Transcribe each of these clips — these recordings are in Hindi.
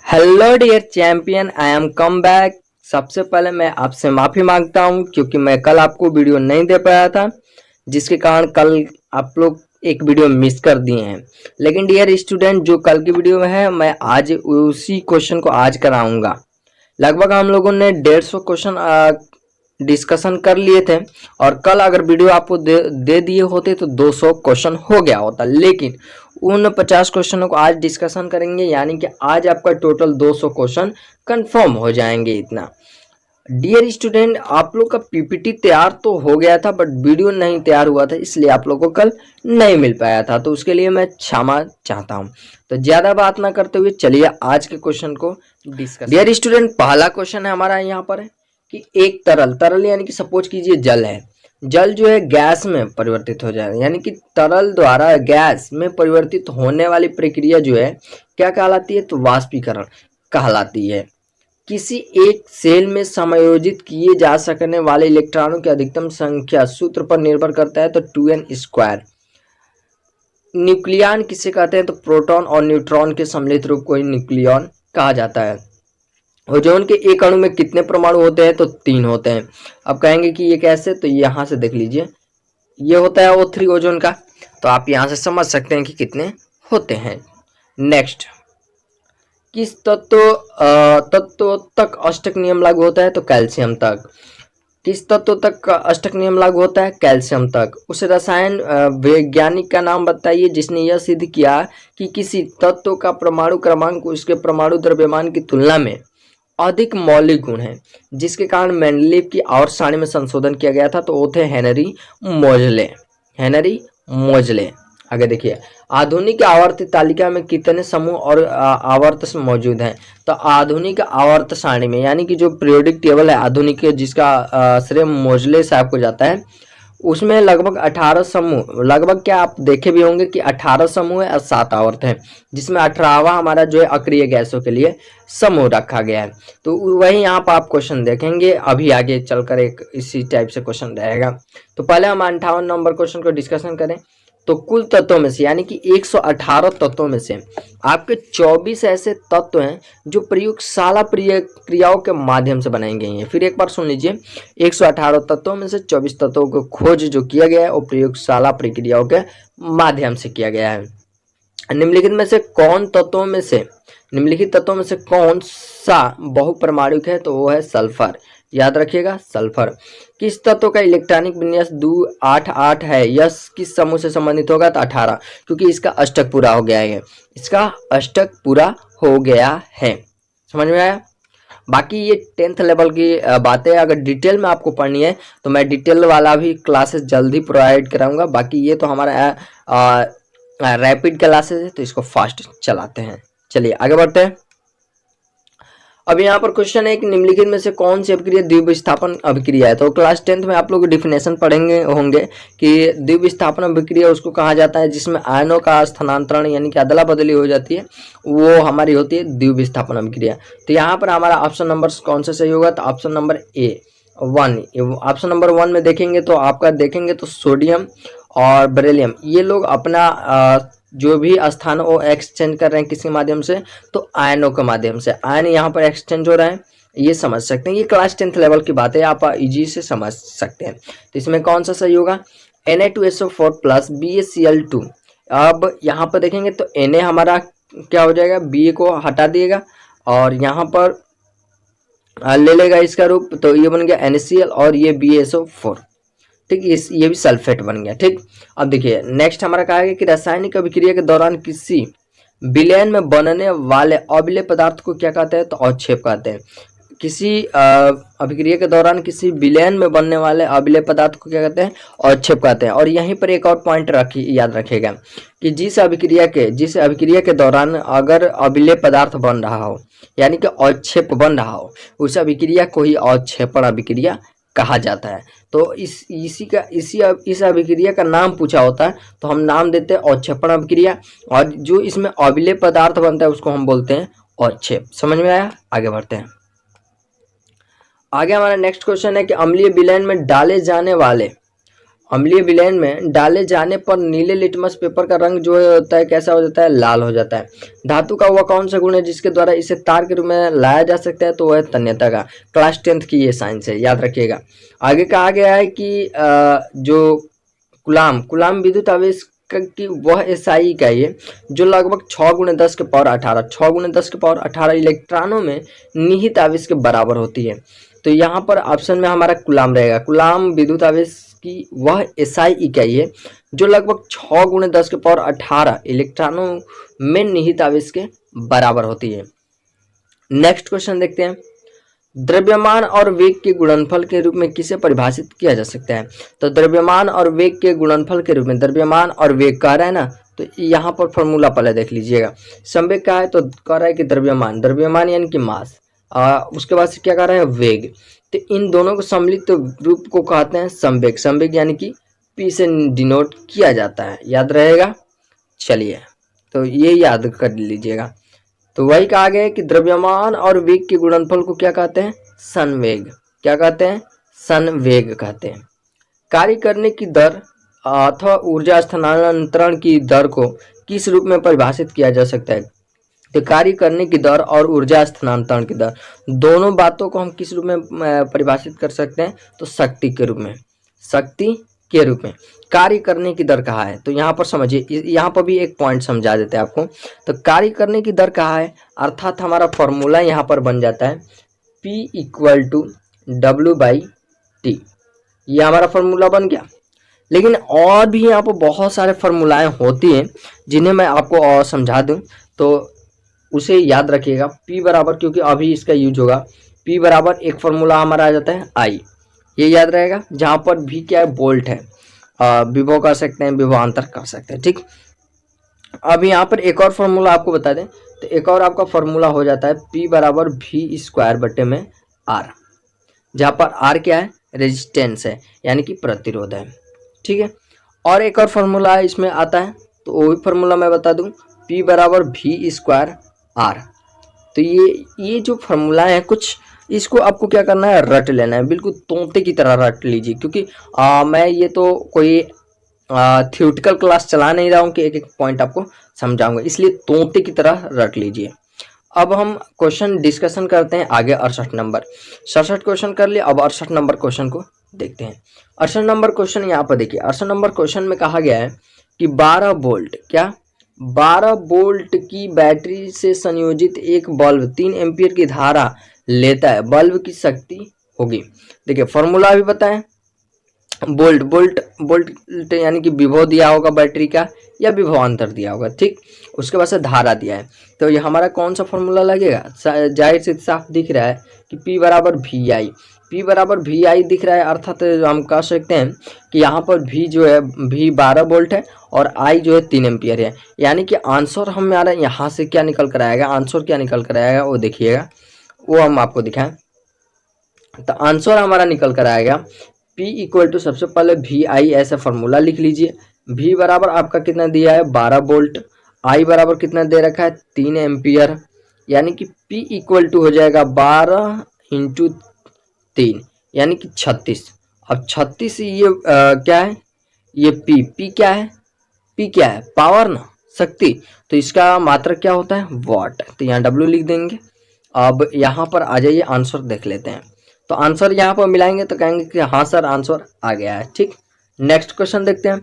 Hello dear champion, I am come back. सबसे पहले मैं आपसे माफ़ी मांगता हूं क्योंकि मैं कल आपको वीडियो नहीं दे पाया था, जिसके कारण कल आप लोग एक वीडियो मिस कर दिए हैं। लेकिन डियर स्टूडेंट, जो कल की वीडियो में है मैं आज उसी क्वेश्चन को आज कराऊंगा। लगभग हम लोगों ने 150 क्वेश्चन डिस्कशन कर लिए थे और कल अगर वीडियो आपको दे दिए होते तो 200 क्वेश्चन हो गया होता। लेकिन उन 50 क्वेश्चनों को आज डिस्कशन करेंगे, यानी कि आज आपका टोटल 200 क्वेश्चन कंफर्म हो जाएंगे। इतना डियर स्टूडेंट, आप लोग का पीपीटी तैयार तो हो गया था बट वीडियो नहीं तैयार हुआ था, इसलिए आप लोगों को कल नहीं मिल पाया था, तो उसके लिए मैं क्षमा चाहता हूं। तो ज्यादा बात ना करते हुए चलिए आज के क्वेश्चन को डिस्कस। डियर स्टूडेंट, पहला क्वेश्चन है हमारा यहाँ पर है कि एक तरल तरल यानी कि सपोज कीजिए जल है, जल जो है गैस में परिवर्तित हो जाएगा, यानी कि तरल द्वारा गैस में परिवर्तित होने वाली प्रक्रिया जो है क्या कहलाती है, तो वाष्पीकरण कहलाती है। किसी एक सेल में समायोजित किए जा सकने वाले इलेक्ट्रॉनों की अधिकतम संख्या सूत्र पर निर्भर करता है, तो 2n²। न्यूक्लियन किसे कहते हैं, तो प्रोटॉन और न्यूट्रॉन के सम्मिलित रूप को ही न्यूक्लियन कहा जाता है। ओजोन के एक अणु में कितने परमाणु होते हैं, तो 3 होते हैं। अब कहेंगे कि ये कैसे, तो यहाँ से देख लीजिए, ये होता है O3 ओजोन का, तो आप यहाँ से समझ सकते हैं कि कितने होते हैं। नेक्स्ट, किस तत्व तक अष्टक नियम लागू होता है, तो कैल्शियम तक। किस तत्व तक अष्टक नियम लागू होता है, कैल्शियम तक। उस रसायन वैज्ञानिक का नाम बताइए जिसने यह सिद्ध किया कि किसी तत्व का परमाणु क्रमांक उसके परमाणु द्रव्यमान की तुलना में अधिक मौलिक गुण है, जिसके कारण मेंडलीव की आवर्त सारणी में संशोधन किया गया था, तो वो थे हेनरी मोजले। हेनरी मोजले। आगे देखिए, आधुनिक आवर्त तालिका में कितने समूह और आवर्त मौजूद हैं, तो आधुनिक आवर्त सारणी में यानी कि जो पीरियोडिक टेबल है आधुनिक, जिसका श्रेय मोजले साहब को जाता है, उसमें लगभग 18 समूह, लगभग क्या आप देखे भी होंगे कि 18 समूह है और 7 आवर्त है, जिसमें 18वां हमारा जो है अक्रिय गैसों के लिए समूह रखा गया है। तो वही यहाँ पर आप क्वेश्चन देखेंगे, अभी आगे चलकर एक इसी टाइप से क्वेश्चन रहेगा। तो पहले हम 58 नंबर क्वेश्चन को डिस्कशन करें। तो कुल तत्वों में से यानी कि 118 तत्वों में से आपके 24 ऐसे तत्व हैं जो प्रयोगशाला क्रियाओं के माध्यम से बनाई गई हैं। फिर एक बार सुन लीजिए, 118 तत्वों में से 24 तत्वों को खोज जो किया गया है वो प्रयोगशाला प्रक्रियाओं के माध्यम से किया गया है। निम्नलिखित तत्वों में से कौन सा बहुपरमाणुक है, तो वो है सल्फर। याद रखिएगा, सल्फर। किस तत्व का इलेक्ट्रॉनिक विन्यास 288 है, यह किस समूह से संबंधित होगा, तो 18, क्योंकि इसका अष्टक पूरा हो गया है। इसका अष्टक पूरा हो गया है। समझ में आया। बाकी ये 10th लेवल की बातें अगर डिटेल में आपको पढ़नी है तो मैं डिटेल वाला भी क्लासेस जल्दी प्रोवाइड कराऊंगा। बाकी ये तो हमारा रैपिड क्लासेस है, तो इसको फास्ट चलाते हैं। चलिए आगे बढ़ते हैं। अब यहाँ पर क्वेश्चन है कि निम्नलिखित में से कौन सी अभिक्रिया द्विविस्थापन अभिक्रिया है। तो क्लास 10th में आप लोग डिफिनेशन पढ़ेंगे होंगे कि द्विविस्थापन अभिक्रिया उसको कहा जाता है जिसमें आयनों का स्थानांतरण यानी कि अदला बदली हो जाती है, वो हमारी होती है द्विविस्थापन अभिक्रिया। तो यहाँ पर हमारा ऑप्शन नंबर कौन सा सही होगा, तो option number A1। Option number 1 में देखेंगे तो आपका देखेंगे तो सोडियम और बेरिलियम ये लोग अपना जो भी स्थान वो एक्सचेंज कर रहे हैं किसके माध्यम से, तो आयनों के माध्यम से। आयन यहाँ पर एक्सचेंज हो रहा है, ये समझ सकते हैं। ये क्लास 10th लेवल की बात है, आप इजी से समझ सकते हैं। तो इसमें कौन सा सही होगा, Na2SO4 प्लस BaCl2। अब यहाँ पर देखेंगे तो Na हमारा क्या हो जाएगा, Ba को हटा दिएगा और यहाँ पर ले लेगा इसका रूप, तो ये बन गया NaCl और ये BaSO4। ठीक, ये भी सल्फेट बन गया। ठीक, अब देखिए नेक्स्ट हमारा कहा है कि रासायनिक अभिक्रिया के दौरान किसी विलयन में बनने वाले अविलेय पदार्थ को क्या कहते हैं, तो अवक्षेप कहते हैं। किसी अभिक्रिया के दौरान किसी विलयन में बनने वाले अविलेय पदार्थ को क्या कहते हैं, अवक्षेप कहते हैं। और यहीं पर एक और पॉइंट याद रखिएगा कि जिस अभिक्रिया के दौरान अगर अविलेय पदार्थ बन रहा हो यानी कि अवक्षेप बन रहा हो, उस अभिक्रिया को ही अवक्षेपण अभिक्रिया कहा जाता है। तो इस अभिक्रिया का नाम पूछा होता है तो हम नाम देते हैं अवक्षेपण अभिक्रिया, और जो इसमें अविलेय पदार्थ बनता है उसको हम बोलते हैं अवक्षेप। समझ में आया। आगे बढ़ते हैं। आगे हमारा नेक्स्ट क्वेश्चन है कि अम्लीय विलयन में डाले जाने वाले अम्लीय विलयन में डाले जाने पर नीले लिटमस पेपर का रंग जो होता है कैसा हो जाता है, लाल हो जाता है। धातु का वह कौन सा गुण है जिसके द्वारा इसे तार के रूप में लाया जा सकता है, तो वह है तन्यता का। क्लास 10th की ये साइंस है, याद रखिएगा। आगे कहा गया है कि जो कुलाम विद्युत आवेश की वह एसआई इकाई है जो लगभग 6 × 10 के पावर 18 6 × 10 के पावर 18 इलेक्ट्रॉनों में निहित आवेश के बराबर होती है। तो यहाँ पर ऑप्शन में हमारा कुलाम रहेगा। कुलाम विद्युत आवेश की वह एसआई इकाई है जो लगभग 6 × 10 के पावर 18 इलेक्ट्रॉनों में निहित आवेश के बराबर होती है। नेक्स्ट क्वेश्चन देखते हैं। द्रव्यमान और वेग के गुणनफल के रूप में किसे परिभाषित किया जा सकता है? तो द्रव्यमान और वेग के गुणनफल के रूप में, द्रव्यमान और वेग कह रहा है ना, तो यहाँ पर फॉर्मूला पहले देख लीजिएगा। संवेग का है तो कह रहा है कि द्रव्यमान यानी कि मास, उसके बाद से क्या कह रहा है, वेग। तो इन दोनों को सम्मिलित रूप को कहते हैं संवेग। संवेग यानी कि P से डिनोट किया जाता है, याद रहेगा। चलिए तो ये याद कर लीजिएगा। तो वही कहा गया है कि द्रव्यमान और वेग के गुणनफल को क्या कहते हैं, संवेग। क्या कहते हैं, संवेग कहते हैं। कार्य करने की दर अथवा ऊर्जा स्थानांतरण की दर को किस रूप में परिभाषित किया जा सकता है? तो कार्य करने की दर और ऊर्जा स्थानांतरण की दर, दोनों बातों को हम किस रूप में परिभाषित कर सकते हैं? तो शक्ति के रूप में। शक्ति के रूप में कार्य करने की दर कहा है, तो यहाँ पर समझिए, यहाँ पर भी एक पॉइंट समझा देते हैं आपको। तो कार्य करने की दर कहा है, अर्थात हमारा फॉर्मूला यहाँ पर बन जाता है P = W/T। ये हमारा फॉर्मूला बन गया। लेकिन और भी यहाँ पर बहुत सारे फॉर्मूलाएं होती हैं जिन्हें मैं आपको और समझा दूं, तो उसे याद रखिएगा। P बराबर, क्योंकि अभी इसका यूज होगा, P बराबर एक फॉर्मूला हमारा आ जाता है I, ये याद रहेगा। जहाँ पर V क्या है, बोल्ट है, विभव कर सकते हैं, विभवांतर कर सकते हैं, ठीक। अब यहाँ पर एक और फॉर्मूला आपको बता दें, तो एक और आपका फॉर्मूला हो जाता है P बराबर V²/R, जहाँ पर R क्या है, रेजिस्टेंस है, यानी कि प्रतिरोध है, ठीक है। और एक और फॉर्मूला इसमें आता है, तो वही फॉर्मूला मैं बता दूं, P बराबर V²R। तो ये जो फॉर्मूला है कुछ, इसको आपको क्या करना है, रट लेना है, बिल्कुल तोते की तरह रट लीजिए। क्योंकि मैं ये तो कोई थ्योरेटिकल क्लास चला नहीं रहा हूँ कि एक एक पॉइंट आपको समझाऊंगा, इसलिए तोते की तरह रट लीजिए। अब हम क्वेश्चन डिस्कशन करते हैं आगे। 68 नंबर, 67 क्वेश्चन कर लिए, अब 68 नंबर क्वेश्चन को देखते हैं। 68 नंबर क्वेश्चन यहाँ पर देखिए। 68 नंबर क्वेश्चन में कहा गया है कि 12 वोल्ट, क्या 12 वोल्ट की बैटरी से संयोजित एक बल्ब 3 एम्पियर की धारा लेता है, बल्ब की शक्ति होगी। देखिए फॉर्मूला भी बताएं, वोल्ट यानी कि विभव दिया होगा बैटरी का या विभवांतर दिया होगा, ठीक। उसके बाद से धारा दिया है, तो ये हमारा कौन सा फॉर्मूला लगेगा, जाहिर से साफ दिख रहा है कि P बराबर VI। P बराबर VI दिख रहा है, अर्थात हम कह सकते हैं कि यहाँ पर V जो है, V 12 वोल्ट है और I जो है 3 एम्पियर है। यानी कि आंसर हमारा यहाँ से क्या निकल कर आएगा, आंसर क्या निकल कर आएगा वो देखिएगा, वो हम आपको दिखाएं। तो आंसर हमारा निकल कर आएगा P = सबसे पहले VI ऐसा फॉर्मूला लिख लीजिए। V बराबर आपका कितना दिया है, 12 वोल्ट। I बराबर कितना दे रखा है, 3 एम्पियर। यानी कि P = हो जाएगा 12 × 3 यानी कि 36। अब 36 ये क्या है, ये P क्या है, P क्या है, पावर ना, शक्ति। तो इसका मात्रक क्या होता है, वाट। तो यहाँ W लिख देंगे। अब यहाँ पर आ जाइए, आंसर देख लेते हैं। तो आंसर यहाँ पर मिलाएंगे तो कहेंगे कि हाँ सर आंसर आ गया है, ठीक। नेक्स्ट क्वेश्चन देखते हैं।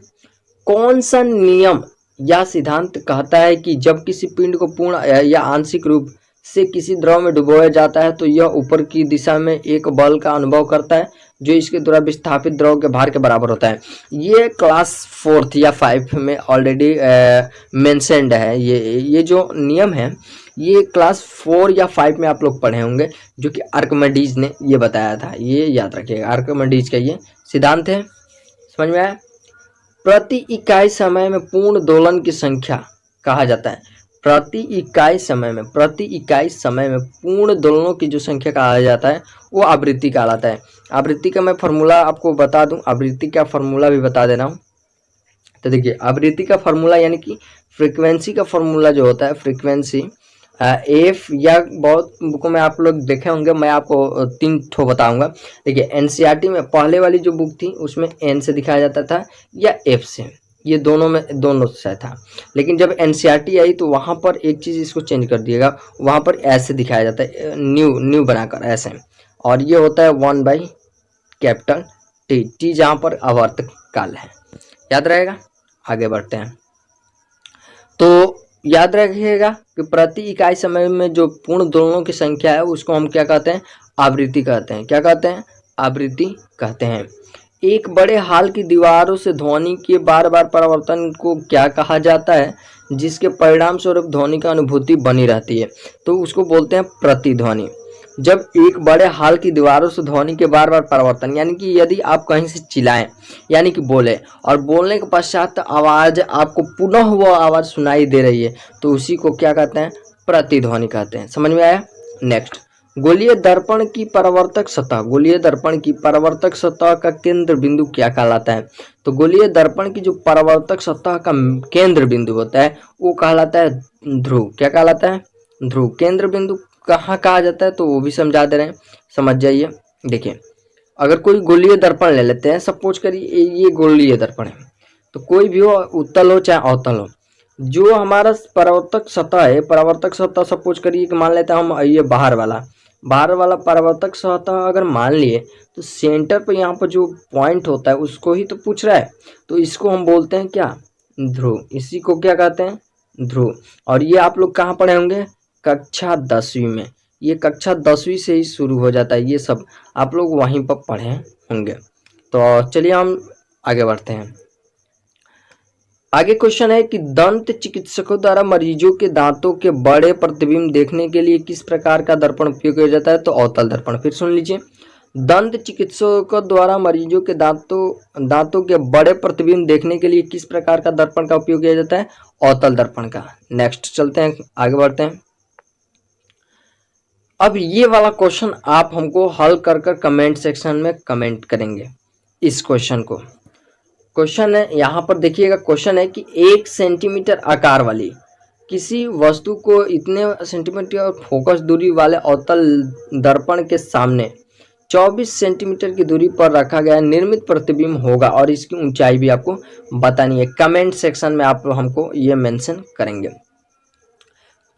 कौन सा नियम या सिद्धांत कहता है कि जब किसी पिंड को पूर्ण या आंशिक रूप से किसी द्रव में डुबोया जाता है तो यह ऊपर की दिशा में एक बल का अनुभव करता है जो इसके द्वारा विस्थापित द्रव के भार के बराबर होता है। ये क्लास 4th या 5 में ऑलरेडी मेंशन्ड है। ये जो नियम है ये क्लास 4 या 5 में आप लोग पढ़े होंगे, जो कि आर्किमिडीज ने ये बताया था, ये याद रखिएगा। आर्किमिडीज का ये सिद्धांत है, समझ में आया। प्रति इकाई समय में पूर्ण दोलन की संख्या कहा जाता है। प्रति इकाई समय में पूर्ण दोलनों की जो संख्या कहा जाता है वो आवृत्ति कहलाता है। आवृत्ति का मैं फॉर्मूला आपको बता दूं, आवृत्ति का फॉर्मूला भी बता दे रहा हूं। तो देखिए आवृत्ति का फॉर्मूला यानी कि फ्रीक्वेंसी का फॉर्मूला जो होता है, फ्रीक्वेंसी एफ या बहुत बुकों में आप लोग देखे होंगे, मैं आपको 3 ठो बताऊंगा। देखिए एनसीईआरटी में पहले वाली जो बुक थी उसमें एन से दिखाया जाता था या एफ से, ये दोनों से था। लेकिन जब एनसीईआरटी आई तो वहाँ पर एक चीज़ इसको चेंज कर दिएगा, वहाँ पर ऐसे दिखाया जाता है, न्यू बनाकर ऐसे, और ये होता है 1 कैपिटल टी, टी जहाँ पर आवर्त काल है। याद रहेगा। आगे बढ़ते हैं। तो याद रखिएगा कि प्रति इकाई समय में जो पूर्ण दोलनों की संख्या है उसको हम क्या कहते हैं, आवृत्ति कहते हैं। क्या कहते हैं, आवृत्ति कहते हैं। एक बड़े हॉल की दीवारों से ध्वनि के बार बार परावर्तन को क्या कहा जाता है, जिसके परिणाम स्वरूप ध्वनि का अनुभूति बनी रहती है, तो उसको बोलते हैं प्रतिध्वनि। जब एक बड़े हॉल की दीवारों से ध्वनि के बार बार परिवर्तन, यानी कि यदि आप कहीं से चिल्लाएं यानी कि बोले और बोलने के पश्चात आवाज आपको पुनः वो आवाज सुनाई दे रही है, तो उसी को क्या कहते हैं, प्रतिध्वनि कहते हैं। समझ में आया। नेक्स्ट, गोलीय दर्पण की परावर्तक सतह, गोलीय दर्पण की परावर्तक सतह का केंद्र बिंदु क्या कहलाता है, तो गोलीय दर्पण की जो परावर्तक सतह का केंद्र बिंदु होता है वो कहलाता है ध्रुव। क्या कहलाता है, ध्रुव। केंद्र बिंदु कहाँ कहा जाता है तो वो भी समझा दे रहे हैं, समझ जाइए। देखिए अगर कोई गोलीय दर्पण ले लेते हैं, सपोज करिए ये गोलीय दर्पण है, तो कोई भी हो, उत्तल हो चाहे अवतल हो, जो हमारा परावर्तक सतह है, परावर्तक सतह सपोज करिए कि मान लेते हैं हम ये बाहर वाला परावर्तक सतह अगर मान लिए, तो सेंटर पर यहाँ पर जो पॉइंट होता है उसको ही तो पूछ रहा है, तो इसको हम बोलते हैं क्या, ध्रुव। इसी को क्या कहते हैं, ध्रुव। और ये आप लोग कहाँ पढ़े होंगे, कक्षा 10वीं में। ये कक्षा 10वीं से ही शुरू हो जाता है, ये सब आप लोग वहीं पर पढ़े होंगे। तो चलिए हम आगे बढ़ते हैं। आगे क्वेश्चन है कि दंत चिकित्सकों द्वारा मरीजों के दांतों के बड़े प्रतिबिंब देखने के लिए किस प्रकार का दर्पण उपयोग किया जाता है, तो अवतल दर्पण। फिर सुन लीजिए, दंत चिकित्सकों द्वारा मरीजों के दांतों के बड़े प्रतिबिंब देखने के लिए किस प्रकार का दर्पण का उपयोग किया जाता है, अवतल दर्पण का। नेक्स्ट चलते हैं, आगे बढ़ते हैं। अब ये वाला क्वेश्चन आप हमको हल कर कमेंट सेक्शन में कमेंट करेंगे इस क्वेश्चन को। क्वेश्चन है यहाँ पर देखिएगा, क्वेश्चन है कि 1 सेंटीमीटर आकार वाली किसी वस्तु को इतने सेंटीमीटर फोकस दूरी वाले अवतल दर्पण के सामने 24 सेंटीमीटर की दूरी पर रखा गया निर्मित प्रतिबिंब होगा, और इसकी ऊंचाई भी आपको बतानी है। कमेंट सेक्शन में आप हमको ये मेंशन करेंगे।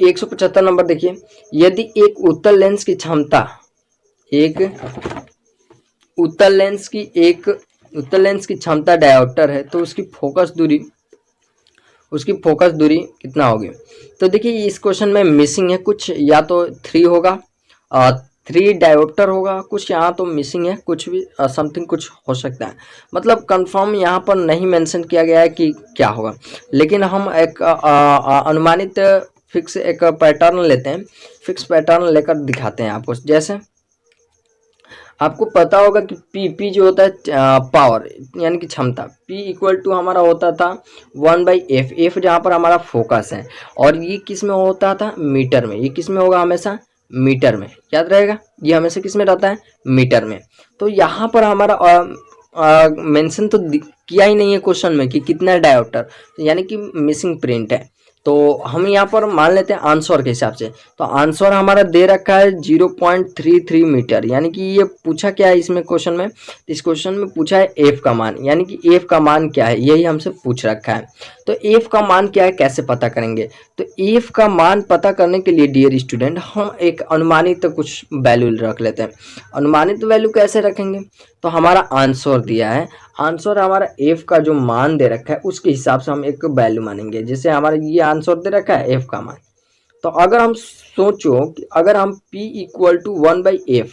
175 नंबर देखिए, यदि एक उत्तल लेंस की क्षमता उत्तल लेंस की क्षमता डायोप्टर है, तो उसकी फोकस दूरी कितना होगी। तो देखिए इस क्वेश्चन में मिसिंग है कुछ, या तो 3 होगा, 3 डायोप्टर होगा कुछ, यहाँ तो मिसिंग है कुछ भी, समथिंग कुछ हो सकता है। मतलब कंफर्म यहाँ पर नहीं मेंशन किया गया है कि क्या होगा, लेकिन हम एक अनुमानित फिक्स एक पैटर्न लेते हैं, फिक्स पैटर्न लेकर दिखाते हैं आपको। जैसे आपको पता होगा कि पी जो होता है पावर यानी कि क्षमता, P इक्वल टू हमारा होता था 1/f, f जहाँ पर हमारा फोकस है, और ये किस में होता था, मीटर में। ये किस में होगा, हमेशा मीटर में। याद रहेगा, ये हमेशा किस में रहता है, मीटर में। तो यहाँ पर हमारा मेंशन तो किया ही नहीं है क्वेश्चन में कि कितना डायोप्टर, यानी कि मिसिंग प्रिंट है। तो हम यहाँ पर मान लेते हैं आंसर के हिसाब से, तो आंसर हमारा दे रखा है 0.33 मीटर, यानी कि ये पूछा क्या है इसमें क्वेश्चन में, इस क्वेश्चन में पूछा है एफ का मान, यानी कि एफ का मान क्या है यही हमसे पूछ रखा है। तो एफ का मान क्या है कैसे पता करेंगे, तो एफ का मान पता करने के लिए डियर स्टूडेंट हम एक अनुमानित कुछ वैल्यू रख लेते हैं। अनुमानित वैल्यू कैसे रखेंगे, तो हमारा आंसर दिया है, आंसर हमारा एफ का जो मान दे रखा है उसके हिसाब से हम एक वैल्यू मानेंगे। जैसे हमारा ये आंसर दे रखा है एफ का मान, तो अगर हम सोचो कि अगर हम P इक्वल टू 1/f,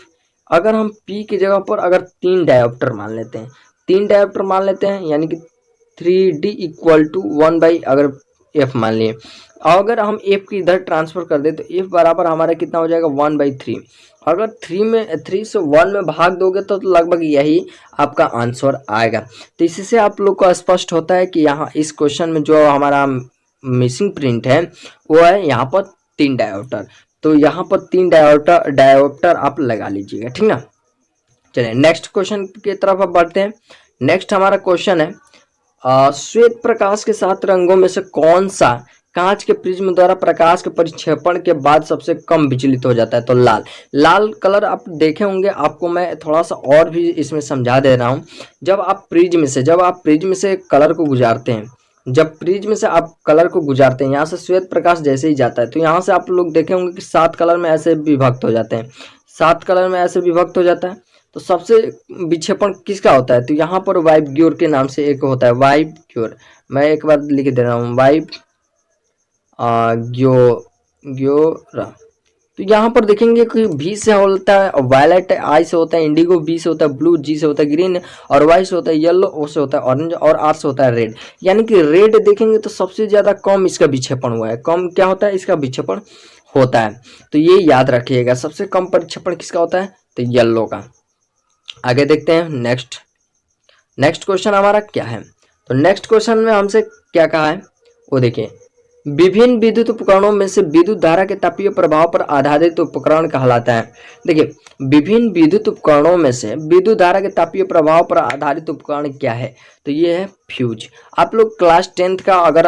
अगर हम P की जगह पर अगर 3 डायोप्टर मान लेते हैं, 3 डायोप्टर मान लेते हैं, यानी कि 3D इक्वल टू 1/ अगर f मान लिए, अगर हम f की इधर ट्रांसफर कर दे तो f बराबर हमारा कितना हो जाएगा 1/3। अगर 3 से 1 में भाग दोगे तो लगभग यही आपका आंसर आएगा। तो इससे आप लोग को स्पष्ट होता है कि यहाँ इस क्वेश्चन में जो हमारा मिसिंग प्रिंट है वो है यहाँ पर 3 डायोप्टर। तो यहाँ पर 3 डायोप्टर आप लगा लीजिएगा, ठीक ना। चलिए नेक्स्ट क्वेश्चन की तरफ अब बढ़ते हैं। नेक्स्ट हमारा क्वेश्चन है श्वेत प्रकाश के 7 रंगों में से कौन सा कांच के प्रिज्म द्वारा प्रकाश के परिक्षेपण के बाद सबसे कम विचलित हो जाता है? तो लाल। लाल कलर आप देखे होंगे, आपको मैं थोड़ा सा और भी इसमें समझा दे रहा हूँ। जब आप प्रिज्म से कलर को गुजारते हैं, जब प्रिज्म से आप कलर को गुजारते हैं, यहाँ से श्वेत प्रकाश जैसे ही जाता है तो यहाँ से आप लोग देखे होंगे कि 7 कलर में ऐसे विभक्त हो जाते हैं, 7 कलर में ऐसे विभक्त हो जाता है। तो सबसे विक्षेपण किसका होता है? तो यहाँ पर वाइब्ग्योर के नाम से एक होता है, वाइब्ग्योर। मैं एक बार लिख दे रहा हूँ, वाइब्ग्योर। तो यहाँ पर देखेंगे कि V से होता है वायलेट, I से होता है इंडिगो, B से होता है ब्लू, G से होता है ग्रीन, और Y से होता है येलो, O से होता है ऑरेंज, और R से होता है रेड। यानी कि रेड देखेंगे तो सबसे ज़्यादा कम इसका विक्षेपण हुआ है। कम क्या होता है? इसका विक्षेपण होता है। तो ये याद रखिएगा, सबसे कम परिक्षेपण किसका होता है? तो येलो का। आगे देखते हैं नेक्स्ट क्वेश्चन हमारा क्या है। तो नेक्स्ट क्वेश्चन में हमसे क्या कहा है वो देखिए। विभिन्न विद्युत उपकरणों में से विद्युत धारा के तापीय प्रभाव पर आधारित उपकरण कहलाता है। देखिए, विभिन्न विद्युत उपकरणों में से विद्युत धारा के तापीय प्रभाव पर आधारित उपकरण क्या है? तो ये है फ्यूज। आप लोग क्लास 10th का अगर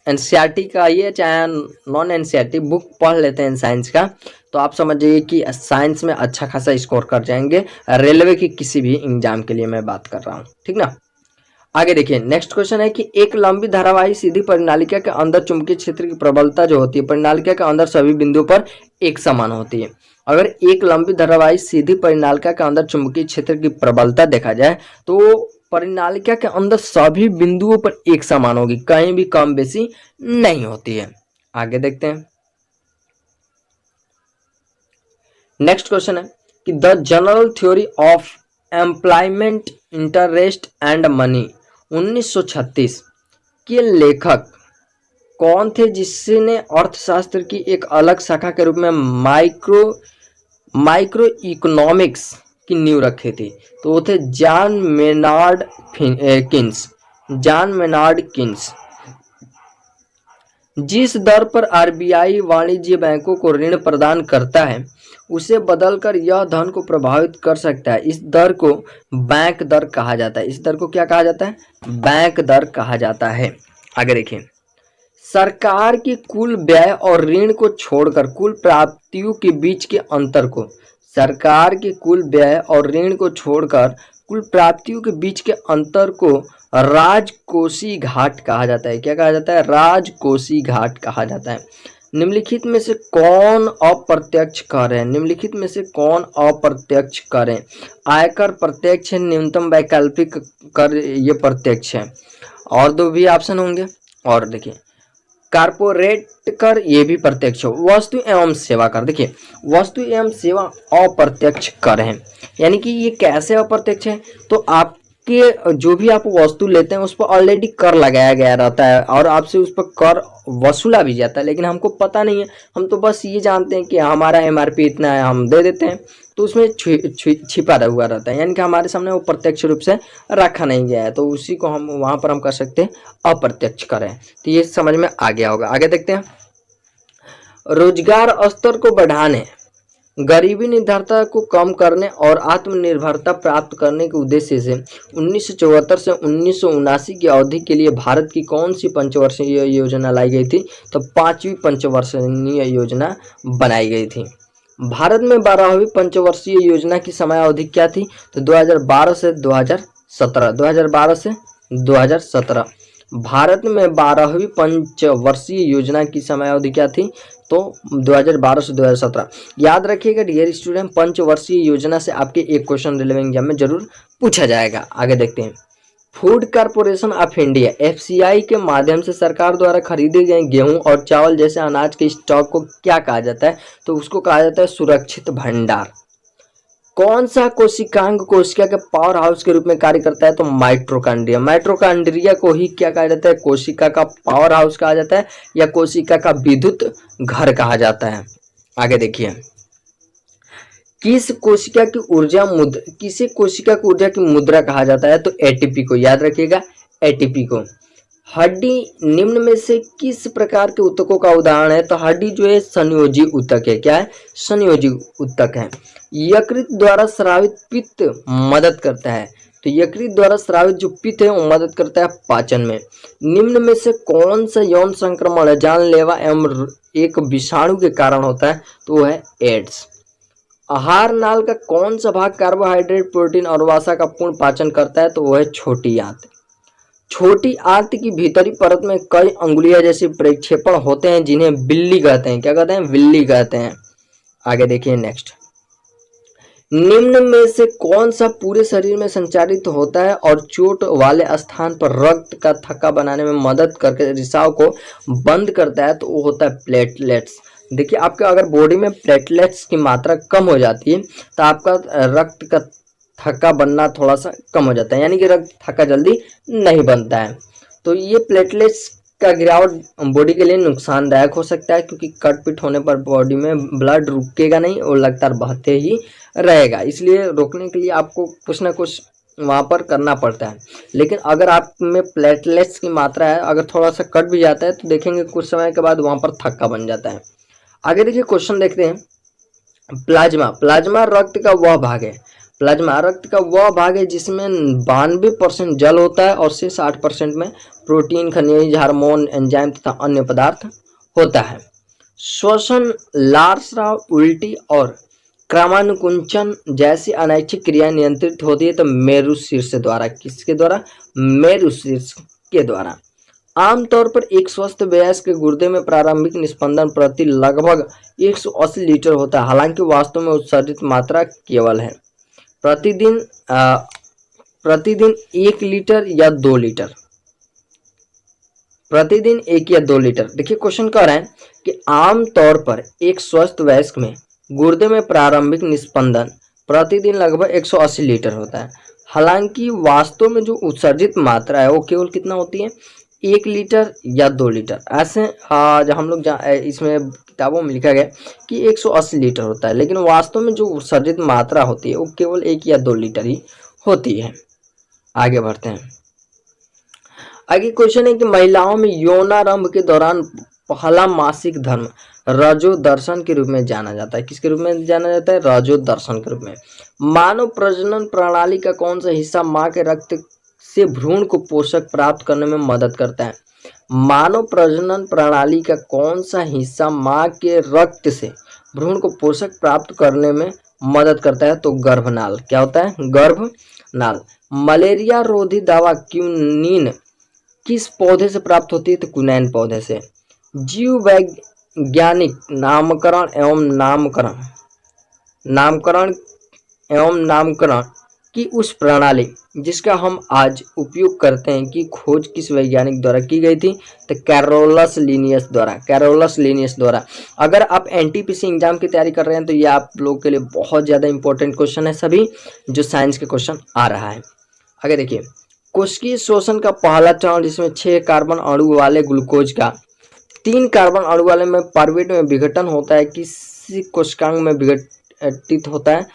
एनसीईआरटी का ये चाहे नॉन एनसीईआरटी बुक पढ़ लेते हैं साइंस का, तो आप समझिए कि साइंस में अच्छा खासा स्कोर कर जाएंगे। रेलवे की किसी भी एग्जाम के लिए मैं बात कर रहा हूँ, ठीक ना। आगे देखिए, नेक्स्ट क्वेश्चन है कि एक लंबी धारावाही सीधी परिनालिका के अंदर चुंबकीय क्षेत्र की प्रबलता जो होती है परिनालिका के अंदर सभी बिंदुओं पर एक समान होती है। अगर एक लंबी धारावाही सीधी परिनालिका के अंदर चुंबकीय क्षेत्र की प्रबलता देखा जाए तो परिनालिका के अंदर सभी बिंदुओं पर एक समान होगी, कहीं भी कम बेसी नहीं होती है। आगे देखते हैं, नेक्स्ट क्वेश्चन है कि the general theory of employment interest and money 1936 के लेखक कौन थे, जिसने अर्थशास्त्र की एक अलग शाखा के रूप में माइक्रो इकोनॉमिक्स की नींव रखी थी? तो वो थे जॉन मेनार्ड किन्स। जिस दर पर आरबीआई वाणिज्य बैंकों को ऋण प्रदान करता है उसे बदलकर यह धन को प्रभावित कर सकता है। इस दर को बैंक दर कहा जाता है। इस दर को क्या कहा जाता है? बैंक दर कहा जाता है। आगे देखिए, सरकार की कुल व्यय और ऋण को छोड़कर कुल प्राप्तियों के बीच के अंतर को, सरकार की कुल व्यय और ऋण को छोड़कर कुल प्राप्तियों के बीच के अंतर को राजकोषीय घाट कहा जाता है। क्या कहा जाता है? राजकोषीय घाट कहा जाता है। निम्नलिखित में से कौन अप्रत्यक्ष कर है? निम्नलिखित में से कौन अप्रत्यक्ष कर है? आयकर प्रत्यक्ष है, न्यूनतम वैकल्पिक कर ये प्रत्यक्ष है, और दो भी ऑप्शन होंगे। और देखिए, कारपोरेट कर ये भी प्रत्यक्ष हो। वस्तु एवं सेवा कर, देखिए वस्तु एवं सेवा अप्रत्यक्ष कर है। यानी कि ये कैसे अप्रत्यक्ष है? तो आपके जो भी आप वस्तु लेते हैं उस पर ऑलरेडी कर लगाया गया रहता है और आपसे उस पर कर वसूला भी जाता है, लेकिन हमको पता नहीं है। हम तो बस ये जानते हैं कि हमारा एमआरपी इतना है, हम दे देते हैं, तो उसमें छिपा हुआ रहता है। यानी कि हमारे सामने वो प्रत्यक्ष रूप से रखा नहीं गया है, तो उसी को हम वहाँ पर हम कर सकते हैं अप्रत्यक्ष कर है। तो ये समझ में आ गया होगा। आगे देखते हैं, रोजगार स्तर को बढ़ाने, गरीबी निर्धरता को कम करने और आत्मनिर्भरता प्राप्त करने के उद्देश्य से 1974 से 1979 की अवधि के लिए भारत की कौन सी पंचवर्षीय योजना लाई गई थी? तो 5वीं पंचवर्षीय योजना बनाई गई थी। भारत में 12वीं पंचवर्षीय योजना की समयावधि क्या थी? तो 2012 से 2017। 2012 से 2017 भारत में 12वीं पंचवर्षीय योजना की समयावधि क्या थी? तो 2012 से 2017। याद रखिएगा डियर स्टूडेंट, पंचवर्षीय योजना से आपके एक क्वेश्चन रेलवे एग्जाम में जरूर पूछा जाएगा। आगे देखते हैं, food corporation of India FCI के माध्यम से सरकार द्वारा खरीदे गए गेहूं और चावल जैसे अनाज के स्टॉक को क्या कहा जाता है? तो उसको कहा जाता है सुरक्षित भंडार। कौन सा कोशिकांग कोशिका के पावर हाउस के रूप में कार्य करता है? तो माइटोकॉन्ड्रिया। माइटोकॉन्ड्रिया को ही क्या कहा जाता है? कोशिका का पावर हाउस कहा जाता है या कोशिका का विद्युत घर कहा जाता है। आगे देखिए, किसे कोशिका की ऊर्जा की मुद्रा कहा जाता है? तो एटीपी को। याद रखिएगा, एटीपी को। हड्डी निम्न में से किस प्रकार के ऊतकों का उदाहरण है? तो हड्डी जो है संयोजी ऊतक है। क्या है? संयोजी ऊतक है। यकृत द्वारा स्रावित पित्त मदद करता है। तो यकृत द्वारा स्रावित जो पित्त है वो मदद करता है पाचन में। निम्न में से कौन सा यौन संक्रमण जानलेवा एवं एक विषाणु के कारण होता है? तो वो है एड्स। आहार नाल का कौन सा भाग कार्बोहाइड्रेट, प्रोटीन और वसा का पूर्ण पाचन करता है? तो वो है छोटी आंत। छोटी आंत की भीतरी परत में कई अंगुलियां जैसे प्रक्षेपण होते हैं जिन्हें विल्ली कहते हैं। क्या कहते हैं? विल्ली कहते हैं। आगे देखिए नेक्स्ट, निम्न में से कौन सा पूरे शरीर में संचारित होता है और चोट वाले स्थान पर रक्त का थक्का बनाने में मदद करके रिसाव को बंद करता है? तो वो होता है प्लेटलेट्स। देखिए आपके अगर बॉडी में प्लेटलेट्स की मात्रा कम हो जाती है तो आपका रक्त का थक्का बनना थोड़ा सा कम हो जाता है, यानी कि रक्त थक्का जल्दी नहीं बनता है। तो ये प्लेटलेट्स का गिरावट बॉडी के लिए नुकसानदायक हो सकता है, क्योंकि कट पिट होने पर बॉडी में ब्लड रुकेगा नहीं और लगातार बहते ही रहेगा। इसलिए रोकने के लिए आपको कुछ ना कुछ वहाँ पर करना पड़ता है। लेकिन अगर आप में प्लेटलेट्स की मात्रा है, अगर थोड़ा सा कट भी जाता है तो देखेंगे कुछ समय के बाद वहाँ पर थक्का बन जाता है। आगे देखिए क्वेश्चन देखते हैं, प्लाज्मा। प्लाज्मा रक्त का वह भाग है, प्लाज्मा रक्त का वह भाग है जिसमें 92% जल होता है और से 60% में प्रोटीन, खनिज, हार्मोन, एंजाइम तथा अन्य पदार्थ होता है। श्वसन, लार स्राव, उल्टी और क्रमानुकुंचन जैसी अनैच्छिक क्रिया नियंत्रित होती है तो मेरु शीर्ष द्वारा। किसके द्वारा? मेरु शीर्ष के द्वारा। आमतौर पर एक स्वस्थ वयस्क के गुर्दे में प्रारंभिक निस्पंदन प्रति लगभग 180 लीटर होता है, हालांकि वास्तव में उत्सर्जित मात्रा केवल है प्रतिदिन 1 लीटर या 2 लीटर, प्रतिदिन 1 या 2 लीटर। देखिए क्वेश्चन कह रहा है कि आमतौर पर एक स्वस्थ वयस्क में गुर्दे में प्रारंभिक निस्पंदन प्रतिदिन लगभग 180 लीटर होता है, हालांकि वास्तव में जो उत्सर्जित मात्रा है वो केवल कितना होती है? 1 लीटर या 2 लीटर। ऐसे जब हम लोग इसमें किताबों में लिखा गया कि 180 लीटर होता है, लेकिन वास्तव में जो उत्सर्जित मात्रा होती है वो केवल 1 या 2 लीटर ही होती है। आगे बढ़ते हैं। आगे क्वेश्चन है कि महिलाओं में यौनारंभ के दौरान पहला मासिक धर्म रजो दर्शन के रूप में जाना जाता है। किसके रूप में जाना जाता है? रजो दर्शन के रूप में। मानव प्रजनन प्रणाली का कौन सा हिस्सा मां के रक्त से भ्रूण को पोषक प्राप्त करने में मदद करता है? मानव प्रजनन प्रणाली का कौन सा हिस्सा मां के रक्त से भ्रूण को पोषक प्राप्त करने में मदद करता है? तो गर्भनाल। क्या होता है? गर्भनाल। मलेरिया रोधी दवा क्विनीन किस पौधे से प्राप्त होती है? तो क्विनैन पौधे से। जीव वैज्ञानिक नामकरण की उस प्रणाली जिसका हम आज उपयोग करते हैं की खोज किस वैज्ञानिक द्वारा की गई थी? तो कैरोलस लीनियस द्वारा। अगर आप एनटीपीसी एग्जाम की तैयारी कर रहे हैं तो ये आप लोगों के लिए बहुत ज़्यादा इंपॉर्टेंट क्वेश्चन है, सभी जो साइंस के क्वेश्चन आ रहा है। आगे देखिए, कोशिकीय शोषण का पहला चरण जिसमें 6 कार्बन अणु वाले ग्लूकोज का 3 कार्बन अणु वाले में पार्वेट में विघटन होता है, किसी कोशिकांग में विघटित होता है?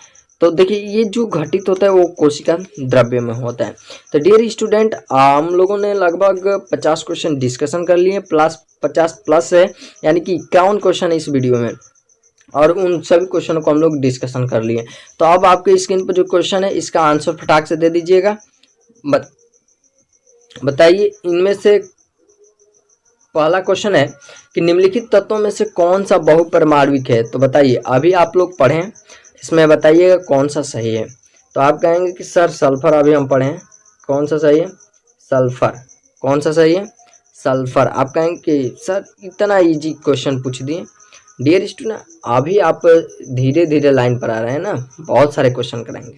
तो देखिए ये जो घटित होता है वो कोशिका द्रव्य में होता है। तो डियर स्टूडेंट, हम लोगों ने लगभग 50 क्वेश्चन डिस्कशन कर लिए, प्लस 50 प्लस है, यानी कि 51 क्वेश्चन है इस वीडियो में, और उन सभी क्वेश्चनों को हम लोग डिस्कशन कर लिए। तो अब आपके स्क्रीन पर जो क्वेश्चन है इसका आंसर फटाक से दे दीजिएगा। बताइए, इनमें से पहला क्वेश्चन है कि निम्नलिखित तत्वों में से कौन सा बहुपरमाणुक है? तो बताइए, अभी आप लोग पढ़ें, इसमें बताइएगा कौन सा सही है। तो आप कहेंगे कि सर सल्फर, अभी हम पढ़ें, कौन सा सही है? सल्फर। कौन सा सही है? सल्फर। आप कहेंगे कि सर इतना इजी क्वेश्चन पूछ दिए। डियर स्टूडेंट, अभी आप धीरे धीरे लाइन पर आ रहे हैं ना, बहुत सारे क्वेश्चन करेंगे।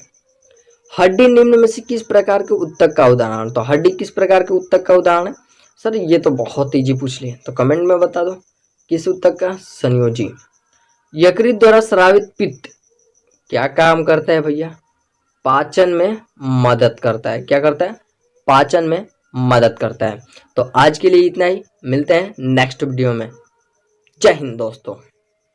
हड्डी निम्न में से किस प्रकार के उत्तक का उदाहरण? तो हड्डी किस प्रकार के उत्तक का उदाहरण है? सर ये तो बहुत इजी पूछ लिए, तो कमेंट में बता दो किस उत्तक का? संयोजी। यकृत द्वारा स्रावित पित्त क्या काम करता है भैया? पाचन में मदद करता है। क्या करता है? पाचन में मदद करता है। तो आज के लिए इतना ही, मिलते हैं नेक्स्ट वीडियो में। जय हिंद दोस्तों।